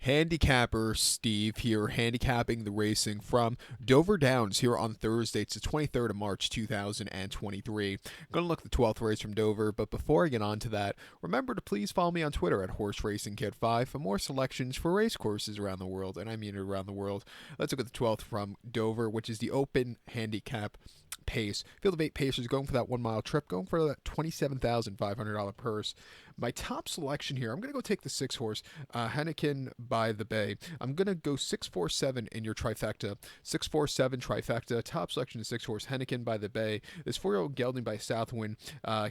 Handicapper Steve here, handicapping the racing from Dover Downs here on Thursday. It's the 23rd of March, 2023. Going to look at the 12th race from Dover, but before I get on to that, remember to please follow me on Twitter at HorseRacingKid5 for more selections for race courses around the world, and I mean around the world. Let's look at the 12th from Dover, which is the Open Handicap Pace. Field of 8 Pacers going for that 1 mile trip, going for that $27,500 purse. My top selection here, I'm going to go take the 6 horse, Henneken by the Bay. I'm going to go 647 in your trifecta. 647 trifecta. Top selection is 6 horse, Henneken by the Bay. This 4-year-old gelding by Southwind.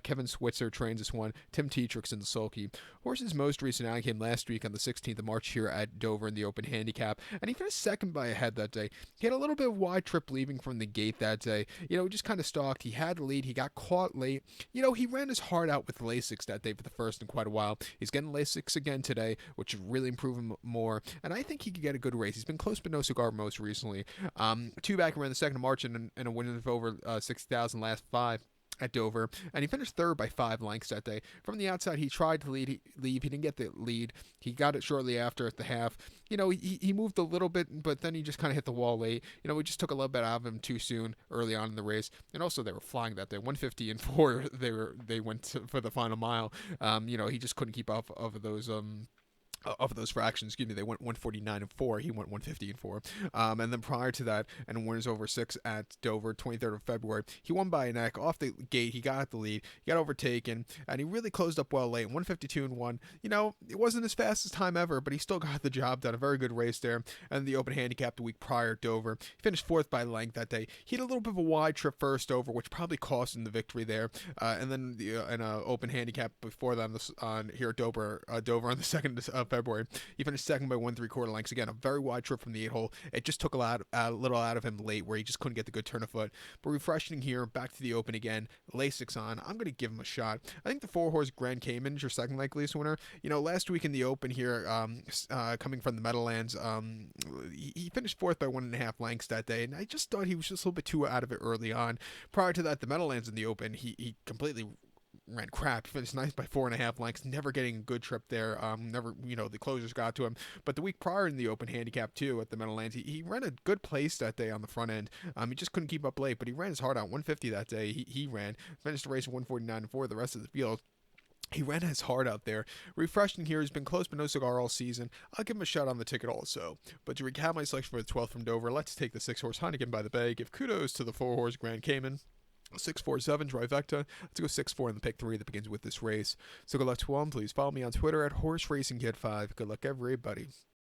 Kevin Switzer trains this one. Tim Teatrix in the sulky. Horse's most recent outing came last week on the 16th of March here at Dover in the Open Handicap, and he finished second by a head that day. He had a little bit of wide trip leaving from the gate that day. He just kind of stalked. He had the lead. He got caught late. He ran his heart out with Lasix that day for the first in quite a while. He's getting Lasix again today, which should really improve him more, and I think he could get a good race. He's been close but no cigar most recently. Two back around the 2nd of March and a win of over 60,000 last 5 at Dover, and he finished third by 5 lengths that day. From the outside, he tried to leave. He didn't get the lead. He got it shortly after at the half. He moved a little bit, but then he just kind of hit the wall late. We just took a little bit out of him too soon early on in the race, and also they were flying that day. 150 and 4, they went for the final mile. He just couldn't keep up of those fractions. They went 149 and 4. He went 150 and 4. And then prior to that, and winners over 6 at Dover, 23rd of February, he won by a neck off the gate. He got the lead. He got overtaken, and he really closed up well late. 152 and 1. It wasn't his fastest time ever, but he still got the job done. A very good race there. And the Open Handicap the week prior at Dover, he finished 4th by length that day. He had a little bit of a wide trip first over, which probably cost him the victory there. And then in an Open Handicap before that on here at Dover on the 2nd of February. He finished second by 1 3/4 lengths. Again, a very wide trip from the 8 hole. It just took a little out of him late, where he just couldn't get the good turn of foot. But refreshing here, back to the Open again. Lasix on. I'm going to give him a shot. I think the 4 horse Grand Cayman is your second likeliest winner. Last week in the Open here, coming from the Meadowlands, he finished 4th by 1.5 lengths that day, and I just thought he was just a little bit too out of it early on. Prior to that, the Meadowlands in the Open, he completely ran crap. He finished 9th by 4.5 lengths, never getting a good trip there. The closers got to him. But the week prior in the Open Handicap too at the Meadowlands, he ran a good place that day on the front end. He just couldn't keep up late, but he ran his heart out. 150 that day. He ran, finished the race at 149 and 4. The rest of the field, he ran his heart out there. Refreshing here, he's been close but no cigar all season. I'll give him a shot on the ticket also. But to recap my selection for the 12th from Dover, let's take the 6 horse Heineken by the Bay. Give kudos to the 4 horse Grand Cayman. 647 trifecta. Let's go 6-4 in the pick 3 that begins with this race. So good luck to all. Please follow me on Twitter at HorseRacingKid5. Good luck, everybody.